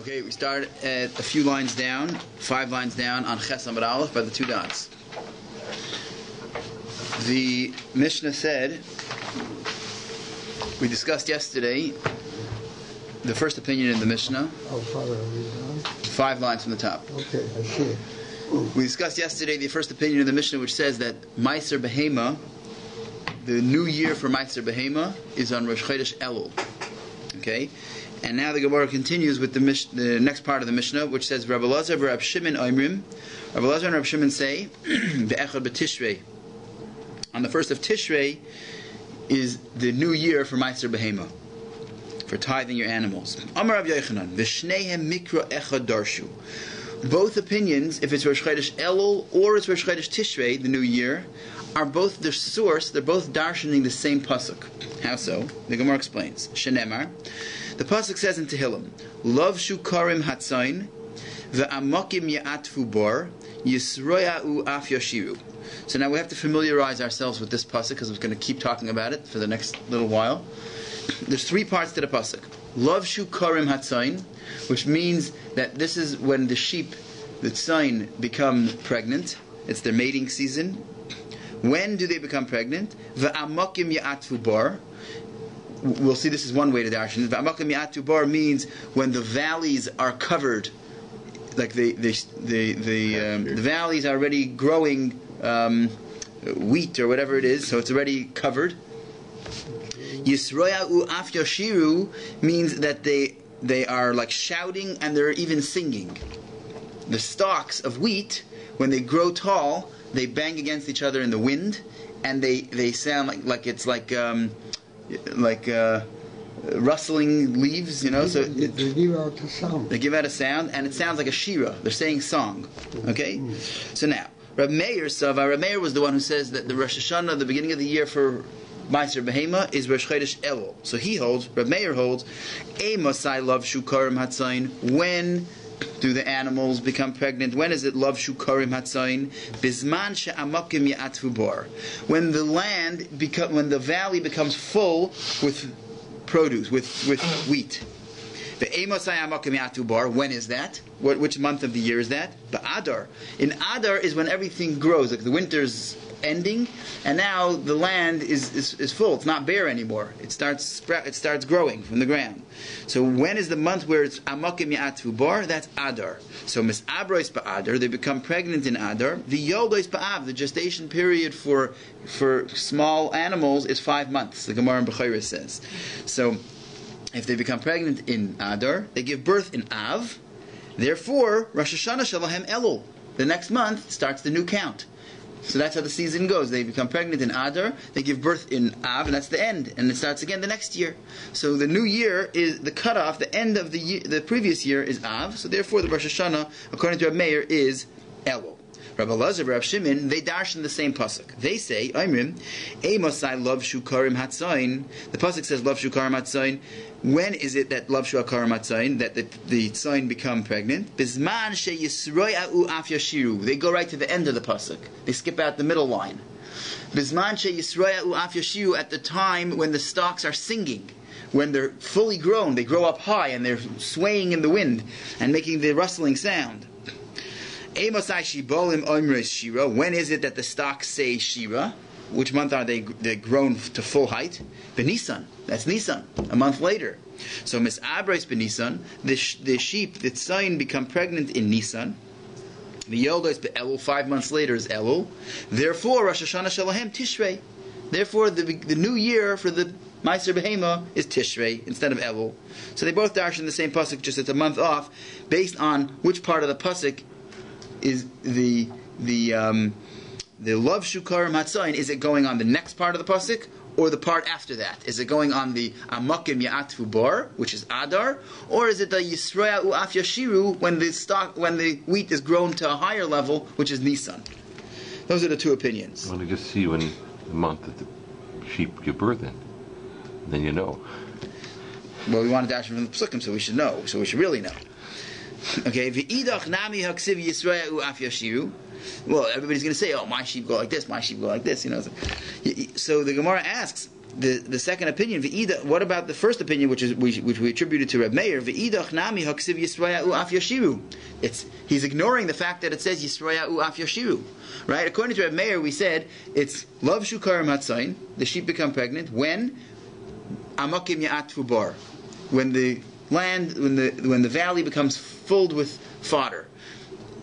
Okay, we start at a few lines down, 5 lines down on Ches Amud Aleph by the 2 dots. The Mishnah said, we discussed yesterday the first opinion in the Mishnah. Oh, Father, are we done? 5 lines from the top. Okay, I see it. We discussed yesterday the first opinion in the Mishnah, which says that Meiser Behema, the new year for Meiser Behema, is on Rosh Chodesh Elul. Okay? And now the Gemara continues with the next part of the Mishnah, which says, Rabbi Lazar and Rabbi Shimon Oimrim. Rabbi Lazar and Rabbi Shimon say, Ve'echad b'Tishrei. On the first of Tishrei is the new year for Meiser Behema, for tithing your animals. Amar Rav Yochanan, V'shneihem mikra echad darshu. Both opinions, if it's Rosh Chodesh Elul or it's Rosh Chodesh Tishrei, the new year, are both the source, they're both darshaning the same pasuk. How so? The Gemara explains. Shenemar, the pasuk says in Tehillim, Lov shukarim hatzain, ve'amakim ya'atfu bar, yisroya'u af yashiru. So now we have to familiarize ourselves with this pasuk, because we're going to keep talking about it for the next little while. There's 3 parts to the pasuk. Lov shukarim hatzain, which means that this is when the sheep, the tzain, become pregnant. It's their mating season. When do they become pregnant? Ve'amakim ya'atfu bar. We'll see this is one way to darshan. Ve'amakim ya'atfu bar means when the valleys are covered, like the valleys are already growing wheat or whatever it is, so it's already covered. Yisroya'u af yashiru means that they are like shouting and they're even singing. The stalks of wheat, when they grow tall, they bang against each other in the wind, and they sound like it's like rustling leaves, you know. So they give out a sound. They give out a sound, and it sounds like a shira. They're saying song. Okay. So now, Rabbi Meir was the one who says that the Rosh Hashanah, the beginning of the year for Meiser Behema, is Rosh Chodesh Elul. So he holds, Rabbi Meir holds, Masai love shukarim hatzain. When do the animals become pregnant? When is it love shukarim hatzain? Bizman she'amakim ya'atfu bar. When the when the valley becomes full with produce, with wheat. When is that? Which month of the year is that? Adar. In Adar is when everything grows. Like the winter's ending, and now the land is full. It's not bare anymore. It starts growing from the ground. So when is the month where it's amakim ya'atfu bar? That's Adar. So misabrois ba'adar, they become pregnant in Adar. The yoldois ba'av, the gestation period for small animals is 5 months. The Gemara in Bechorah says. So if they become pregnant in Adar, they give birth in Av. Therefore, Rosh Hashanah shalahem Elul. The next month starts the new count. So that's how the season goes. They become pregnant in Adar, they give birth in Av, and that's the end. And it starts again the next year. So the new year is the cutoff, the end of the previous year is Av. So therefore the Rosh Hashanah, according to Rabbi Meir, is Elul. Rabbi Lazar, Rabbi Shimon, they darshan the same pasuk. They say, Oimrim, Eimosai love shukarim hatzain. The pasuk says love shukarim hatzain. When is it that love shukarim hatzain, that the tzain become pregnant? Bizman she yisroya'u af yashiru. They go right to the end of the pasuk. They skip out the middle line. Bizman she yisroya'u af yashiru, at the time when the stalks are singing. When they're fully grown, they grow up high and they're swaying in the wind and making the rustling sound. When is it that the stocks say Shira? Which month are they grown to full height? Benisan. That's Nisan, a month later. So misabres benisan, the sheep, the tzayin, become pregnant in Nisan. The yoldos be'elul, 5 months later is Elul. Therefore, Rosh Hashanah shalahem Tishrei. Therefore, the new year for the Meiser Behema is Tishrei instead of Elul. So they both darshan the same pasuk, just it's a month off, based on which part of the pasuk is the love shukarim hatzain. Is it going on the next part of the pasuk or the part after that? Is it going on the amakim ya'atfu bar, which is Adar, or is it the yisroya'u af yashiru, when the wheat is grown to a higher level, which is Nisan? Those are the 2 opinions. I want to just see when the month that the sheep give birth in, then you know. Well, we want to dash from the psukim, so we should know. So we should really know. Okay, v'idach nami haksiv yisroya'u af yashiru. Well, everybody's going to say, "Oh, my sheep go like this, my sheep go like this." You know. So the Gemara asks, the second opinion, what about the first opinion, which we attributed to Reb Meir? Nami haksiv Yisraya'u af yashiru. He's ignoring the fact that it says Yisraya'u af yashiru. Right? According to Reb Meir, we said it's lav shukarim hatzayin. The sheep become pregnant when amakim ya'atfu bar. When the land, when the valley becomes filled with fodder.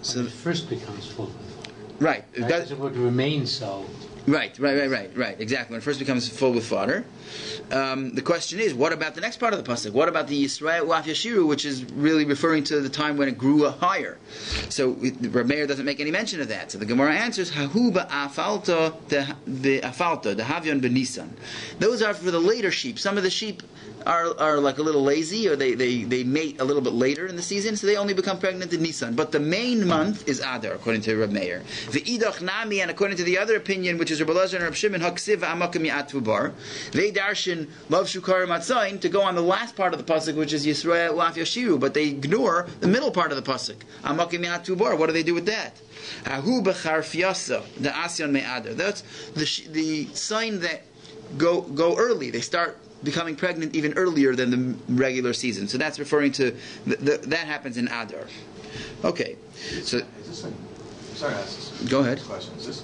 So it first becomes full with fodder. Right. Because it would remain so. Right. Exactly. When it first becomes full with fodder. The question is, what about the next part of the pasuk? What about the Yisrael Uaf Yashiru, which is really referring to the time when it grew higher? So Rabbi Meir doesn't make any mention of that. So the Gemara answers, Hahu ba'afalta the havyon b'nisan. Those are for the later sheep. Some of the sheep are like a little lazy, or they mate a little bit later in the season, so they only become pregnant in Nisan. But the main month is Adar, according to Reb Meir. Ve'idach nami, and according to the other opinion, which is Rabbi Elazar and Reb Shimon, haksiv amakim ya'atvu bar. They darshan lav shukarim atzayin to go on the last part of the pasuk, which is Yisrael uaf yashiru, but they ignore the middle part of the pasuk, amakim ya'atvu bar. What do they do with that? Ahu b'charfiyasa the asyan me'adar. That's the sign that go early. They start becoming pregnant even earlier than the regular season. So that's referring to that happens in Adar. Okay. So sorry to ask this. Go ahead. Question. Is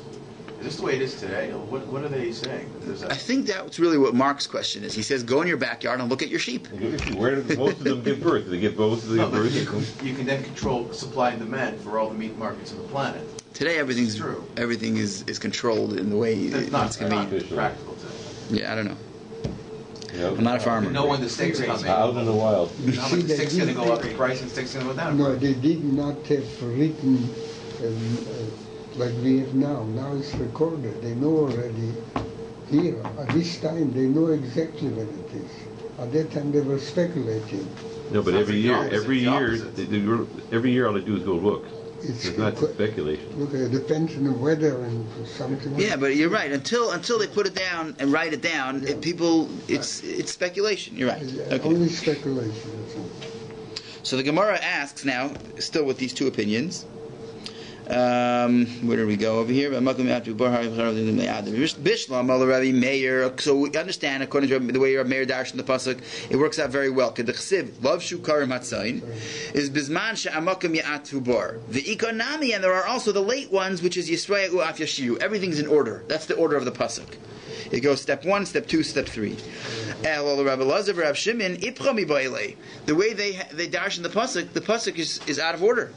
this the way it is today? What are they saying? I think that's really what Mark's question is. He says, go in your backyard and look at your sheep. Where do most of them give birth? Do they give both of them birth? You can then control supply and demand for all the meat markets on the planet. Today everything is controlled in the way it's convenient. Practical today. Yeah, I don't know. Yep. I'm not a farmer. You know when the steak's coming. Out in the wild. How much the steak's going to go up in price and the steak's going to go down in No, price. they did not have written like we have now. Now it's recorded. They know already here. At this time, they know exactly when it is. At that time, they were speculating. No, but every year, all they do is go look. It's not speculation. Look, it depends on the weather and something. Yeah, but you're right. Until they put it down and write it down, it's speculation. You're right. Okay. Only speculation. So the Gemara asks now, still with these two opinions. Where do we go over here? So we understand, according to the way Rabbi Meir darshan in the pasuk, it works out very well. Is bisman she'amakim ya'atvu bar. The economy, and there are also the late ones, which is Yisrael u'af yashiru. Everything's in order. That's the order of the pasuk. It goes step 1, step 2, step 3. The way they darshan the pasuk is out of order.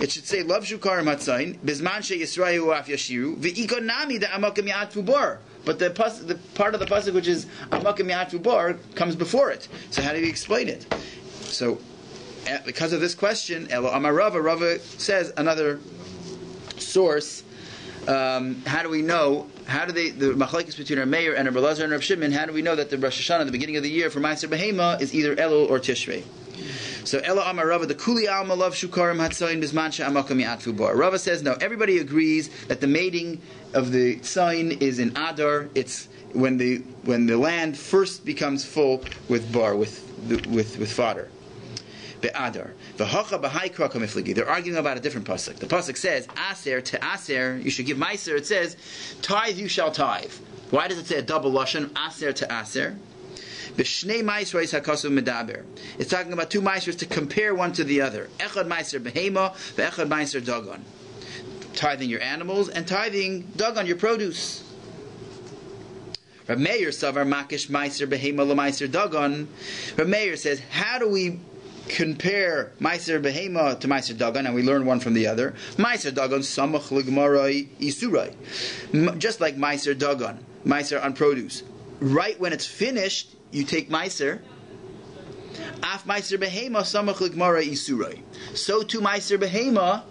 It should say Lav Shukar Matzain, Bisman She Yisrael Af Yashiru, V'ikonami da Amakim Ya'atvu Bar. But the part of the pasuk which is Amakim Ya'atvu Bar comes before it. So how do you explain it? So because of this question, Elo Amar Rava says another source. How do we know? How do the machlekes between our Meir and Rabbi Elazar and Rabbi Shimon? How do we know that the Rosh Hashanah, the beginning of the year for Ma'aser Behema, is either Elul or Tishrei? So Ela Amar Rava, the Kuli Alma Love Shukarim Hatzayin Bisman She'amakam Ya'atvu Bar. Rava says no. Everybody agrees that the mating of the tzayin is in Adar. It's when the land first becomes full with bar with fodder. Be'adar. V'hacha b'haikra kamifligi. They're arguing about a different pasuk. The pasuk says aser to aser you should give meiser. It says tithe you shall tithe. Why does it say a double lashon aser to aser? It's talking about two meisers to compare one to the other. Echad meiser behema, ve'echad meiser dagon. Tithing your animals and tithing dagon, your produce. Rabbi Meir savar makish meiser behema lemeiser dagon. Rabbi Meir says, how do we compare meiser behema to meiser dagon? And we learn one from the other. Meiser dagon samach ligmarai isurai. Just like meiser dagon, meiser on produce. Right when it's finished, you take meiser. Af meiser behema samach ligmara isurai. So to meiser behema,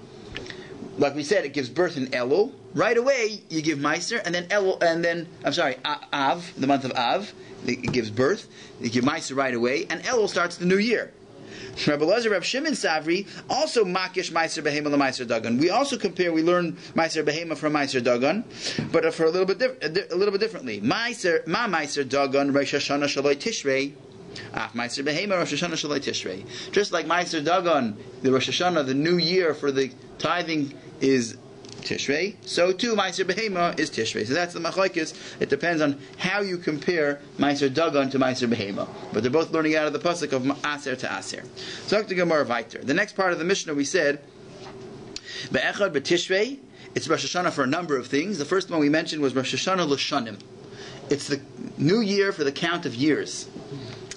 like we said, it gives birth in Elul. Right away, you give meiser, and then Elul, and then Av, the month of Av, it gives birth. You give meiser right away, and Elul starts the new year. Rabbi Elazar, Rabbi Shimon Savri also makish meiser behema lemeiser dagon. We also compare. We learn meiser behema from meiser dagon, but for a little bit differently. Meiser dagon Rosh HaShana shaloi tishrei. Meiser behema Rosh HaShana shaloi tishrei. Just like meiser dagon, the Rosh Hashanah, the new year for the tithing is Tishrei. So too, Meiser Behema is Tishrei. So that's the machlokes. It depends on how you compare Meiser Dagon to Meiser Behema. But they're both learning out of the pasuk of Aser to Aser. So the Gemara weiter. The next part of the Mishnah we said, Be'echad B'Tishrei. It's Rosh Hashanah for a number of things. The first one we mentioned was Rosh Hashanah L'Shanim. It's the new year for the count of years.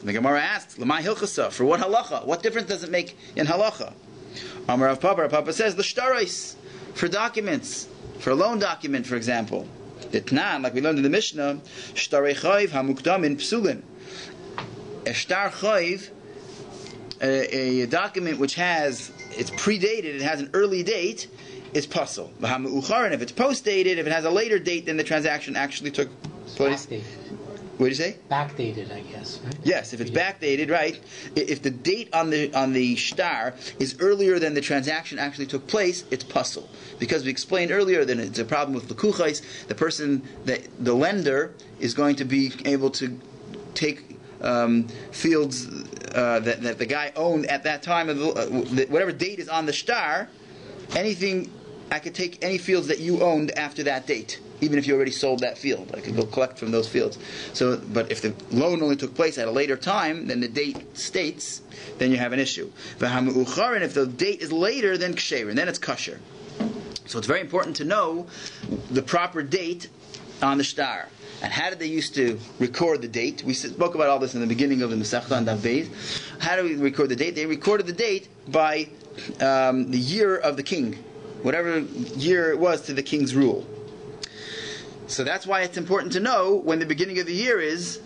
The Gemara asks, L'mai Hilchasa, for what halacha? What difference does it make in halacha? Amar Rav Papa says, L'Shtarais, for documents, for a loan document, for example. Ditnan, like we learned in the Mishnah, Shtarei Chayv HaMukdamin Psulin. A Shtar Chayv, a document which has, it's predated, it has an early date, is pasul. And if it's post-dated, if it has a later date, then the transaction actually took place. Backdated. What did you say? Backdated, I guess. Right? Yes, if it's backdated, right. If the date on the shtar is earlier than the transaction actually took place, it's pasul. Because we explained earlier that it's a problem with lekuchais. The lender is going to be able to take fields that the guy owned at that time of whatever date is on the shtar. I could take any fields that you owned after that date, even if you already sold that field. I could go collect from those fields. But if the loan only took place at a later time than the date states, then you have an issue. And if the date is later, then ksher, and then it's kosher. So it's very important to know the proper date on the shtar. And how did they used to record the date? We spoke about all this in the beginning of the Masechta on DAF BAYT. How do we record the date? They recorded the date by the year of the king, whatever year it was to the king's rule. So that's why it's important to know when the beginning of the year is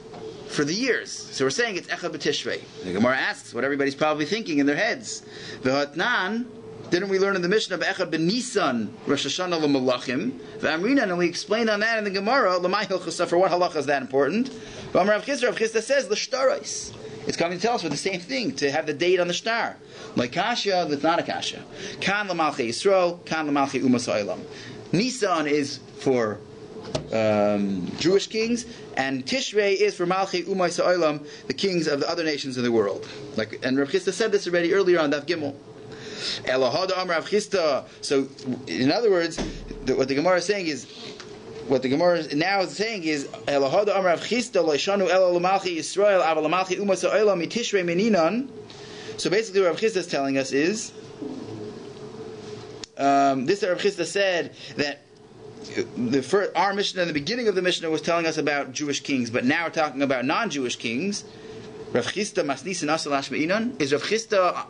for the years. So we're saying it's Echad B'Tishrei. The Gemara asks what everybody's probably thinking in their heads. V'hatnan, didn't we learn in the Mishnah of Echad B'Nisan, Rosh Hashanah l'Malachim? V'amrinan, and we explained on that in the Gemara, l'mai hilchasa, for what halacha is that important? V'amar Rav Chisda says, l'shtarais. It's coming to tell us for the same thing, to have the date on the shtar. Like kasha, that's not a kasha. Kan l'malchei Yisrael, kan l'malchei umas ha'olam. Nisan is for Jewish kings, and Tishrei is for malchei umas ha'olam, the kings of the other nations of the world. And Rav Chisda said this already earlier on Daf Gimel. Elahada Amar Rav Chisda. So, in other words, what the Gemara is saying is, Elahada Amar Rav Chisda lo'ishanu ela l'malchei Yisrael aval l'malchei umas ha'olam mitishrei meninan. So basically what Rav Chisda is telling us is, this Rav Chisda said that our Mishnah, in the beginning of the Mishnah, was telling us about Jewish kings, but now we're talking about non-Jewish kings. Rav Chisda masnisin asal hashmeinan. Is Rav Chisda,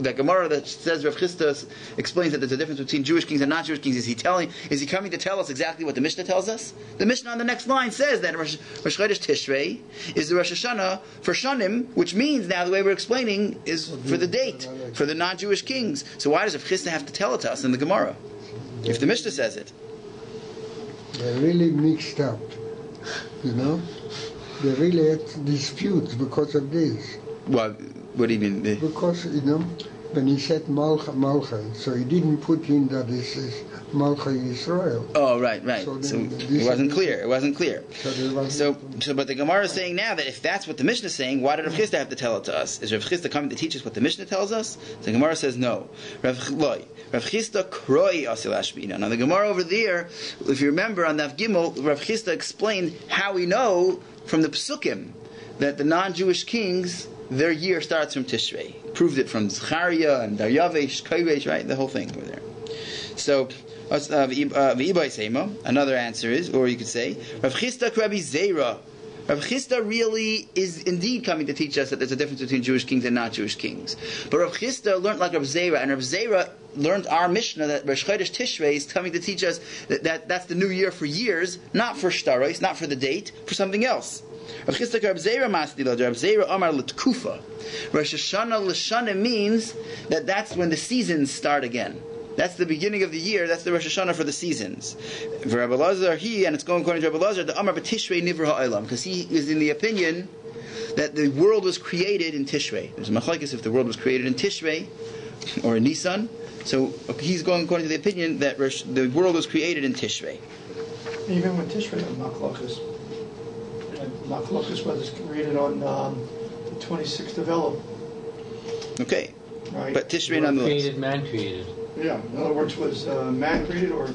the Gemara that says Rav Chisda explains that there's a difference between Jewish kings and non-Jewish kings? Is he coming to tell us exactly what the Mishnah tells us? The Mishnah on the next line says that Rosh Chodesh Tishrei is the Rosh Hashanah for Shanim, which means now the way we're explaining is for the date, for the non-Jewish kings. So why does Rav Chisda have to tell it to us in the Gemara if the Mishnah says it? They're really mixed up, you know. They really had disputes because of this. What do you mean? Because, when he said Malcha, so he didn't put in that this is Malcha Yisrael. Oh, right. So it wasn't clear. But the Gemara is saying now that if that's what the Mishnah is saying, why did Rav Chisda have to tell it to us? Is Rav Chisda coming to teach us what the Mishnah tells us? The Gemara says no. Rav Chisda kroi asil hashmina. Now the Gemara over there, if you remember on Daf Gimel, Rav Chisda explained how we know from the Pesukim that the non-Jewish kings, their year starts from Tishrei. Proved it from Zechariah and Daryavesh, Koresh, right? The whole thing over there. So, another answer is, or you could say, Rav Chisda Rabbi Zera. Rav Chisda really is indeed coming to teach us that there's a difference between Jewish kings and not-Jewish kings. But Rav Chisda learned like Rav Zera, and Rav Zera learned our Mishnah that Rosh Chodesh Tishrei is coming to teach us that's the new year for years, not for shtaros, not for the date, for something else. Rav Chisda Rav Zera Masdila, Rav Zera Amar L'Tkufa. Rosh Hashanah L'Shana means that's when the seasons start again. That's the beginning of the year. That's the Rosh Hashanah for the seasons. For Rabbi Lazar, and it's going according to Rabbi Lazar, the Amar B'Tishrei Nivra Ha'olam, because he is in the opinion that the world was created in Tishrei. There's a machlokes if the world was created in Tishrei or in Nisan. So he's going according to the opinion that the world was created in Tishrei. Even with Tishrei, machlokes. Machlokes was created on the 26th of Elul. Okay. right? But Tishrei nonetheless. Created, man created. Yeah, in other words, was man created or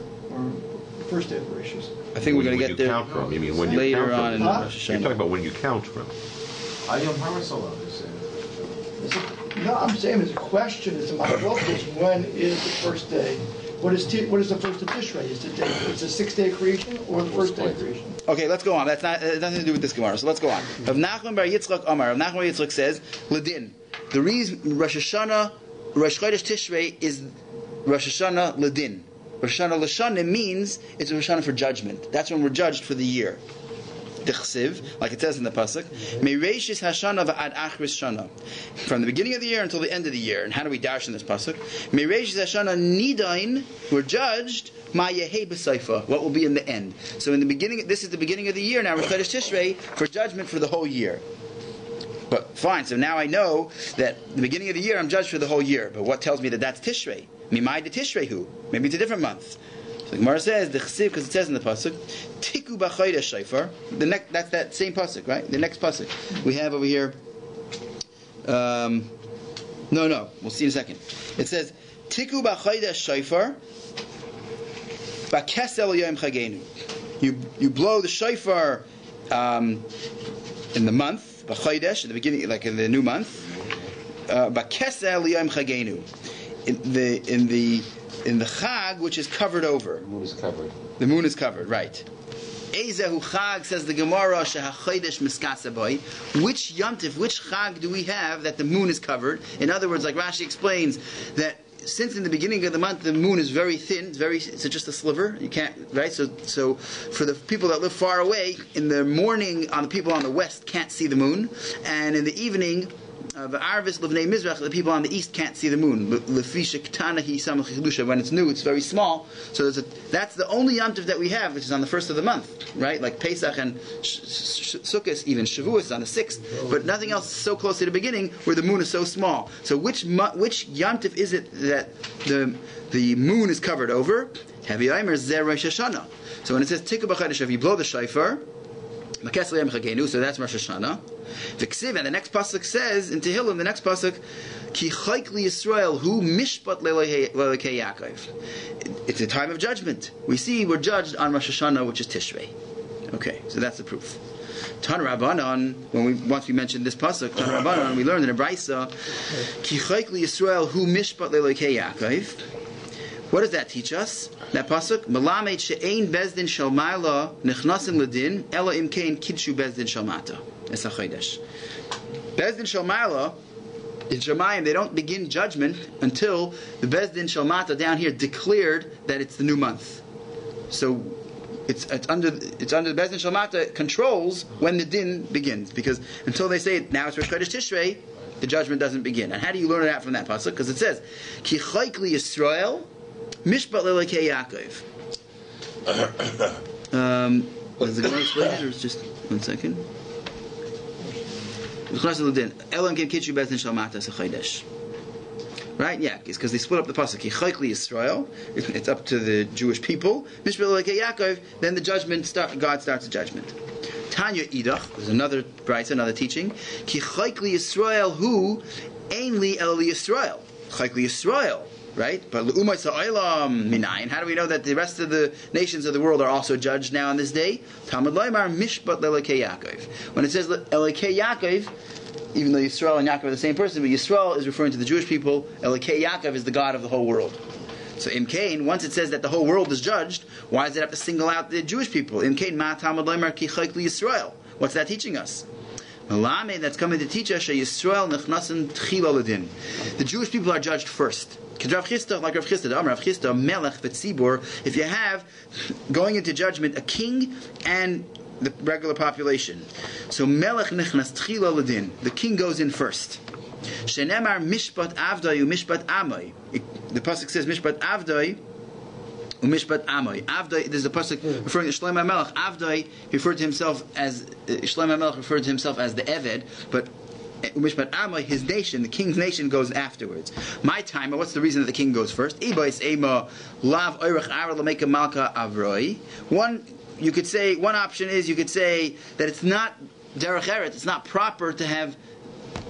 first day of Bereshit? I think we're going to get there count from. You mean when you later count on in from? Rosh You're talking Hashanah. about when you count from. Ayom Harasolov is saying. No, I'm saying it's a question. It's a machlokas. When is the first day? What is the first of Tishrei? Is it it's a 6-day creation or the first day of creation? Okay, let's go on. That's not nothing to do with this Gemara. So let's go on. Rav Nachman bar Yitzchak Amar. Rav Nachman bar Yitzchak says, Ledin. The reason Rosh Hashanah, Rosh Chodesh Tishrei is Rosh Hashanah Ledin. Rosh Hashanah L'Shanim means it's Rosh Hashanah for judgment. That's when we're judged for the year. D'chsiv, like it says in the pasuk, Mereishis Hashana v'ad Achris Shana, from the beginning of the year until the end of the year. And how do we dash in this pasuk? Mereishis Hashana Nidain, we're judged. Ma Yehe b'Seifa, what will be in the end? So in the beginning, this is the beginning of the year now. Rosh Chodesh Tishrei for judgment for the whole year. But fine, so now I know that the beginning of the year I'm judged for the whole year. But what tells me that that's Tishrei? Mimai de Tishrei hu? Maybe it's a different month. So the Gemara says the chsiv, because it says in the pasuk, Tiku b'Chodesh Shofar. That's that same pasuk, right? The next pasuk we have over here. No, we'll see in a second. It says Tiku b'Chodesh Shofar b'Kesel Yom Chagenu. You blow the shofar in the month b'Chodesh at the beginning, like in the new month. B'Kesel Yom Chagenu. In the Chag, which is covered over. The moon is covered. The moon is covered, right. Ezehu Chag, says the Gemara, shehachodesh miskasaboy. Which yontif, which Chag do we have that the moon is covered? In other words, like Rashi explains, that since in the beginning of the month the moon is very thin, it's just a sliver, you can't, right? So for the people that live far away, in the morning, the people on the west can't see the moon, and in the evening, the people on the east can't see the moon. When it's new, it's very small. So that's the only yontif that we have, which is on the first of the month, right? Like Pesach and Sukkot, even Shavuos on the 6th. But nothing else is so close to the beginning where the moon is so small. So which yontif is it that the moon is covered over? Heavy Aimer Zer Rosh Hashanah. So when it says Tikku b'Chodesh, if you blow the shofar, so that's Rosh Hashanah. V'ksiv, and the next pasuk says in Tehillim, the next pasuk, Ki chayk li Yisrael hu mishpat le'elokei Yaakov. It's a time of judgment. We see we're judged on Rosh Hashanah, which is Tishrei. Okay, so that's the proof. Tan Rabbanon, once we mentioned this pasuk, Tan Rabbanon, we learned in a brayso, Ki chayk li Yisrael hu mishpat le'elokei Yaakov. What does that teach us? That pasuk, Melamed she'ein bezdin shel ma'ala nechnasin ledin ela imkein kidshu bezdin shel mata. It's a chodesh. Bezdin shel ma'ala in Shemayim, they don't begin judgment until the bezdin shel mata down here declared that it's the new month. So it's under the bezdin shel mata controls when the din begins, because until they say now it's Rosh Chodesh Tishrei, the judgment doesn't begin. And how do you learn it out from that pasuk? Because it says Ki chayk li Yisrael Mishpat le'elokei Yaakov. Was the Gemara explained it, or it's just 1 second? Right? Yeah, it's because they split up the pasuk. Chayk li Yisrael. It's up to the Jewish people. Mishpat le'elokei Yaakov. Then the judgment God starts the judgment. Tanya Idach. There's another brayta, another teaching. Ki chayk li Yisrael hu ein li el li Yisrael. Chayk li Yisrael. Right? But l'umay sa'olam minayin. How do we know that the rest of the nations of the world are also judged now on this day? Talmud loymar mishpat le'elokei Yaakov. When it says elokei Yaakov, even though Yisrael and Yaakov are the same person, but Yisrael is referring to the Jewish people. Elokei Yaakov is the God of the whole world. So in Cain, once it says that the whole world is judged, why does it have to single out the Jewish people? In Cain, ma Talmud loymar ki chayk li Yisrael. What's that teaching us? Malame, that's coming to teach us Yisrael nechnasin tchila ledin. The Jewish people are judged first. Like Rav Chisda, Melech v'tzibur. If you have going into judgment a king and the regular population, so Melech nechnas tchila ledin. The king goes in first. Shenemar mishpat avdai u'mishpat amai. The pasuk says mishpat avdai u'mishpat amai. Avdai. There's a pasuk referring to Shlomo Melech. Avdai referred to himself as Shlomo Melech referred to himself as the Eved, but Umishpat Amma, his nation, the king's nation, goes afterwards. My time, what's the reason that the king goes first? One option is you could say that it's not derech eretz, it's not proper to have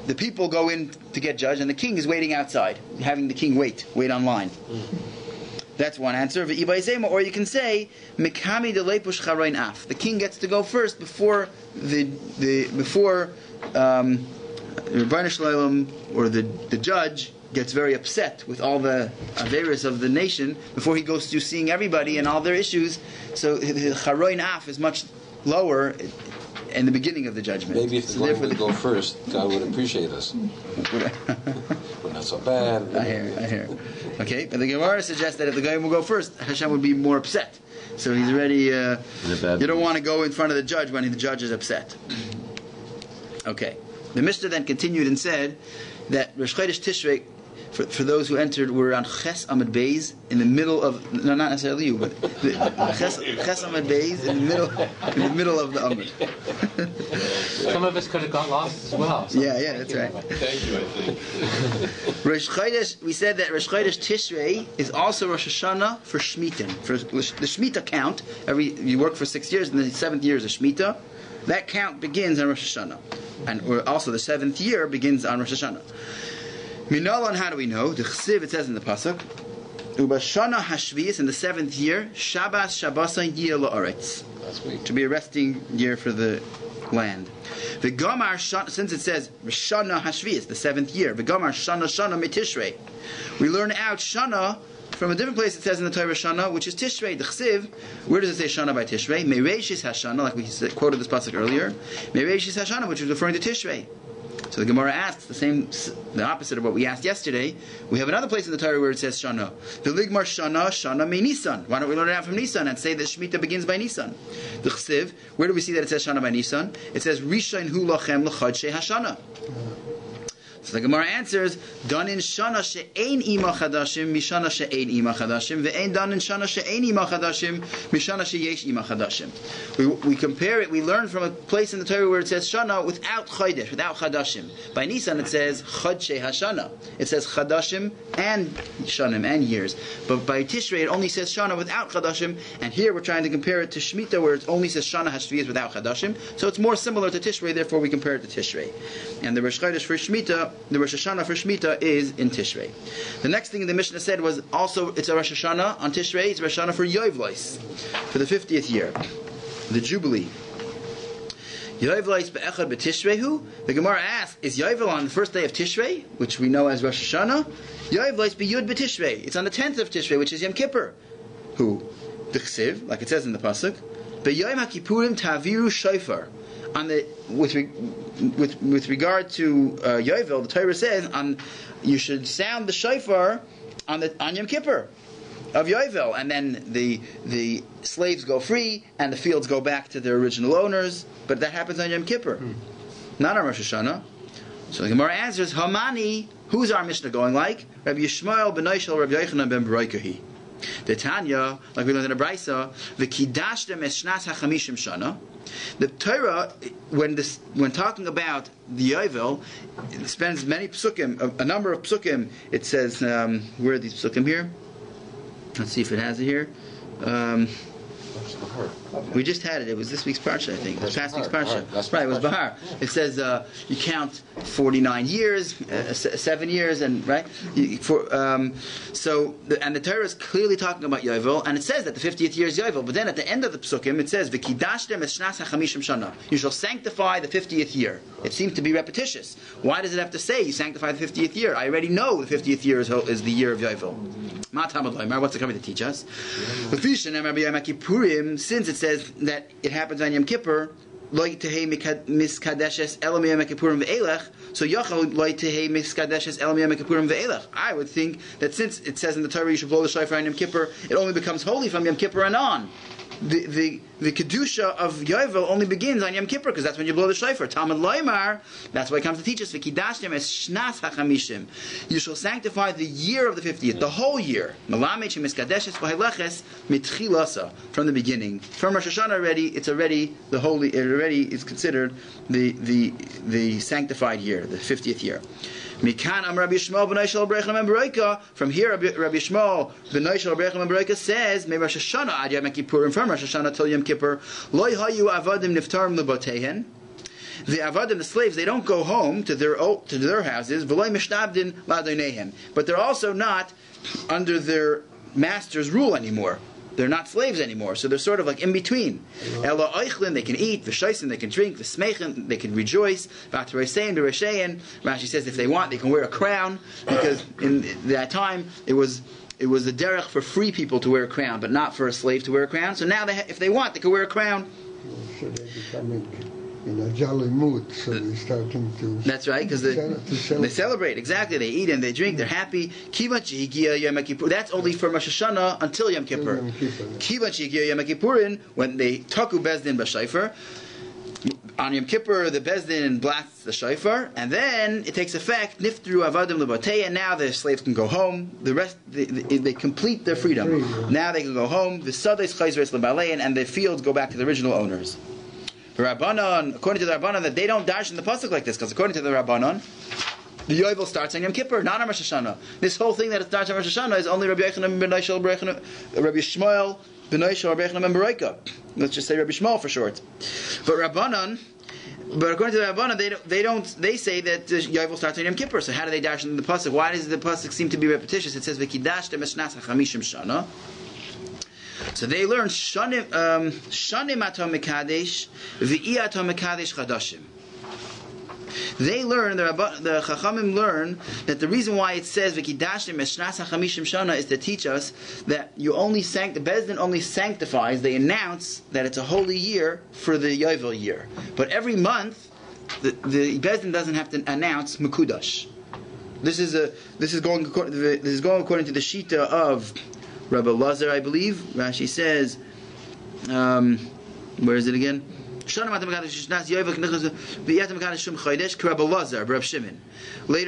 the people go in to get judged, and the king is waiting outside, having the king wait online. That's one answer. Or you can say, Mikami de leipush charoin af. The king gets to go first before Rabbi Shalom or the judge gets very upset with all the averis of the nation before he goes to seeing everybody and all their issues. So the charoin af is much lower in the beginning of the judgment. Maybe if the Goyim would go first, God would appreciate us. We're not so bad. I hear. Okay, but the Gemara suggests that if the Goyim will go first, Hashem would be more upset. So he's already. You don't want to go in front of the judge when the judge is upset. Okay, the Mishnah then continued and said that Rosh Chodesh Tishrei, for those who entered, were on Ches Amud Beis in the middle of, no, not necessarily you, but Ches Amud Beis in the middle of the Amud. Some of us could have got lost as well. So Yeah, that's right. Thank you, I think. Rosh Chodesh, we said that Rosh Chodesh Tishrei is also Rosh Hashanah for Shemitah. For the Shemitah count, you work for 6 years, and the 7th year is a Shemitah. That count begins on Rosh Hashanah, and also the 7th year begins on Rosh Hashanah. Minalan, how do we know? The Chsiv, it says in the pasuk, Ubashana Hashvius, in the 7th year, Shabbos Shabbosayin Yir La'aretz, to be a resting year for the land. The Gamar, since it says Shana Hashvius, the 7th year, the Gamar Shana Mitishrei, we learn out Shana from a different place. It says in the Torah Shana, which is Tishrei. The Chsiv, where does it say Shana by Tishrei? Mereishis Hashana, like we quoted this pasuk earlier. Mereishis Hashana, which is referring to Tishrei. So the Gemara asks the opposite of what we asked yesterday. We have another place in the Torah where it says Shana. The Ligmar Shana me Nisan. Why don't we learn it out from Nisan and say that Shemitah begins by Nisan? The Chsiv, where do we see that it says Shana by Nisan? It says Rishain hu lachem l'chodshei Hashana. So the Gemara answers, "Dan in Shana she'ein ima chadashim, mishana she'ein ima chadashim, ve'ein dan in Shana she'ein ima chadashim, mishana she'yesh ima chadashim." We compare it. We learn from a place in the Torah where it says Shana without chodesh, without chadashim. By Nisan it says chodshei Hashana. It says chadashim and shanim and years. But by Tishrei it only says Shana without chadashim. And here we're trying to compare it to Shemitah where it only says Shana Hashviyas without chadashim. So it's more similar to Tishrei. Therefore we compare it to Tishrei. And the Rosh Chodesh for Shemitah, the Rosh Hashanah for Shemitah is in Tishrei. The next thing the Mishnah said was also it's a Rosh Hashanah on Tishrei. It's Rosh Hashanah for Yoivlois, for the 50th year, the Jubilee. Yoivlois be'echad be'Tishreihu. The Gemara asks, is Yovel on the first day of Tishrei, which we know as Rosh Hashanah? Yoivlois be'Yud be'Tishrei. It's on the 10th of Tishrei, which is Yom Kippur. Who? The Chsiv, like it says in the pasuk, be'Yom HaKippurim taviru shofar. With regard to Yovel, the Torah says you should sound the shofar on Yom Kippur of Yovel, and then the slaves go free and the fields go back to their original owners. But that happens on Yom Kippur, not on Rosh Hashanah. So the Gemara answers, Hamani, who's our Mishnah going like? Rabbi Yishmael ben Oishel, Rabbi Yochanan ben Beroikahi. The Tanya, like we learned in a Brisa, v'kidashtem eshnat hachamishim shana. The Torah, when talking about the Yovel, it spends many psukim, a number of psukim. It says, where are these psukim here? Let's see if it has it here. We just had it. It was this week's parsha, I think. Past week's parsha. Right, it was Bahar. It says you count 49 years, 7 years, and right. And the Torah is clearly talking about Yovel, and it says that the 50th year is Yovel. But then at the end of the psukim, it says v'kidashtem eshnat hachamishim shana. You shall sanctify the 50th year. It seems to be repetitious. Why does it have to say you sanctify the 50th year? I already know the 50th year is the year of Yovel. What's it coming to teach us? Since it says that it happens on Yom Kippur, so Yachal I would think that since it says in the Torah you should blow the shofar on Yom Kippur, it only becomes holy from Yom Kippur and on. The kedusha of Yovel only begins on Yom Kippur because that's when you blow the shofar. Talmud Loimar, that's why it comes to teach us. V'kidashtem es shnas hachamishim. You shall sanctify the year of the 50th, the whole year. Melamed shemiskadeshes v'haileches mitchilasa, from the beginning. From Rosh Hashanah already, it's already the holy. It already is considered the sanctified year, the 50th year. Mikan am Rabbi Yishmael ben Oishel Rabbi Yochanan ben Beroika. From here, Rabbi Yishmael ben Oishel Rabbi Yochanan ben Beroika says, "Me Rosh Hashanah ad Yom Kippur, and from Rosh Hashanah till Yom Kippur, lo hayu avadim niftarim lebotehen." The avadim, the slaves, they don't go home to their houses. But they're also not under their master's rule anymore. They're not slaves anymore, so they're sort of like in between. Ela oichlin, they can eat. V'shoisin, they can drink. V'smeichin, they can rejoice. V'atreisein, v'reshein. Rashi says if they want, they can wear a crown, because in that time it was the derech for free people to wear a crown, but not for a slave to wear a crown. So now, if they want, they can wear a crown. So they're becoming in a jolly mood, so they're starting to... That's right, because they celebrate, exactly. They eat and they drink, they're happy. That's only for Rosh Hashanah until Yom Kippur. When they taku bezdin b'shayfer, on Yom Kippur, the bezdin blasts the shayfer, and then it takes effect, niftru avadim lebatei, and now the slaves can go home. The rest, they complete their freedom. Now they can go home. The sadais chayzres lebalein, and the fields go back to the original owners. The Rabbanon, according to the Rabbanon, that they don't dash in the pasuk like this, because according to the Rabbanon, the Yovel starts on Yom Kippur, not on Rosh Hashanah. This whole thing that it starts on Rosh Hashanah is only Rabbi Shmuel ben Yishmael ben Bereika. Let's just say Rabbi Shmuel for short. But according to the Rabbanon, they say that Yovel starts on Yom Kippur. So how do they dash in the pasuk? Why does the pasuk seem to be repetitious? It says v'kidashtem eshnas hachamishim shana. So they learn shanim atom mekadesh v'i atom mekadesh chadashim. They learn, the Chachamim learn, that the reason why it says v'kidashtem eshnas hachamishim shana is to teach us that the Bezdin only sanctifies, they announce that it's a holy year for the Yovel year. But every month, the Bezdin doesn't have to announce mekudash. This is going according to the Shita of Rabbi Lazar, I believe. Rashi says, where is it again? Later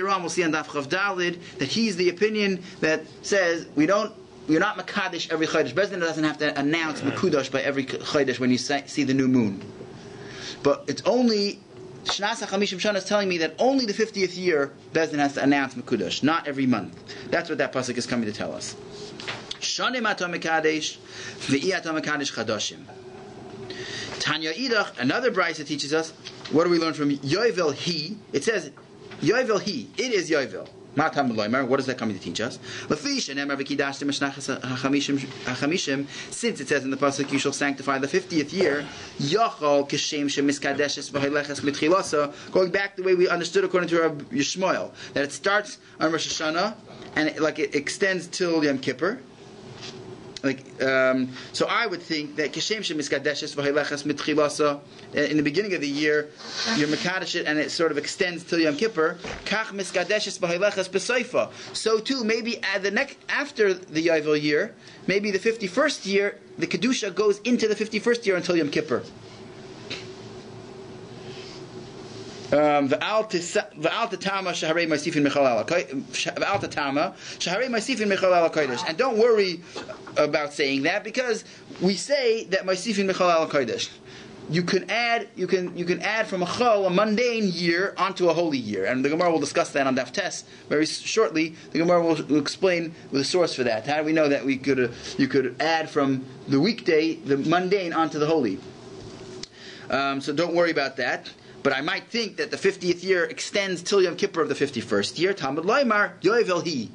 on, we'll see on DAF Chav Dalid that he's the opinion that says we're not Makadesh every Chodesh. Bezdin doesn't have to announce Mekudash by every Chodesh when you see the new moon. But it's only Shnas HaChamishim Shana is telling me that only the 50th year Bezdin has to announce Mekudash, not every month. That's what that pasuk is coming to tell us. Shanim atom mekadesh ve'i atom mekadesh chadashim. Tanya Idach, another brayso teaches us. What do we learn from Yovel He? It says Yovel He. It is Yovel. Matam Loimer. What is that coming to teach us? Since it says in the pasuk, you shall sanctify the 50th year. Yachol kishem shemiskadeshes v'hilechas mitchilasa. Going back the way we understood according to Rabbi Yishmael, that it starts on Rosh Hashanah and it extends till Yom Kippur. So I would think that kishem shemiskadeshes v'hilechas mitchilasa, in the beginning of the year you're mekadesh it and it sort of extends till Yom Kippur. Kach miskadeshes v'hilechas b'seifa. So too, maybe after the Yovel year, maybe the 51st year, the kedusha goes into the 51st year until Yom Kippur. V'al tatama shaharei ma'asifin michal ala kodesh. And don't worry about saying that, because we say that ma'asifin michal ala kodesh. You can add from a chol, a mundane year, onto a holy year, and the Gemara will discuss that on DAF Tes very shortly. The Gemara will explain the source for that. How do we know that you could add from the weekday, the mundane, onto the holy? So don't worry about that. But I might think that the 50th year extends till Yom Kippur of the 51st year. Talmud Loimar, Yovel He.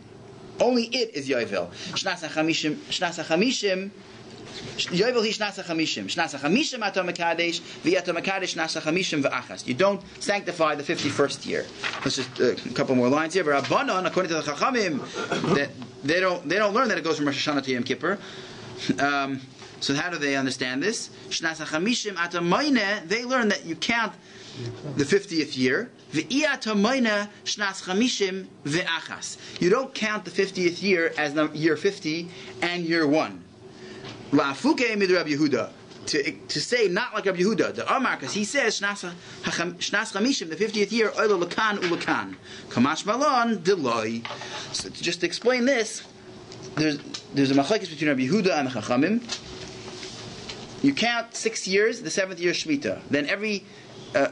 Only it is Yovel. Shnas HaChamishim, Yovel He Shnas HaChamishim. Shnas HaChamishim atom mekadesh, v'atom mekadesh Shnas HaChamishim v'achas. You don't sanctify the 51st year. Let's just a couple more lines here. Rabbanon, according to the Chachamim, that they don't learn that it goes from Rosh Hashanah to Yom Kippur. So how do they understand this? Shnas HaChamishim atom moine, they learn that you count the 50th year. You don't count the 50th year as year 50 and year 1. To say not like Rabbi Yehuda, the Amar, because he says Shnas Chamishim, the 50th year, Oilo Lakan Ulakan, Kamash Malon Deloi. So to just explain this, there's a machlekes between Rabbi Yehuda and the Chachamim. You count 6 years, the 7th year Shemitah. Then every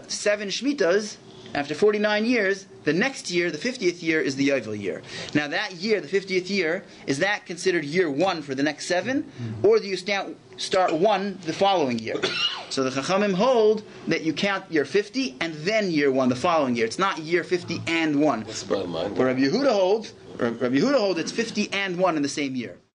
7 Shmitas, after 49 years, the next year, the 50th year, is the Yovel year. Now that year, the 50th year, is that considered year 1 for the next 7? Or do you start 1 the following year? So the Chachamim hold that you count year 50 and then year 1 the following year. It's not year 50 and 1. What's the bottom line? Where Rabbi Yehuda holds it's 50 and 1 in the same year.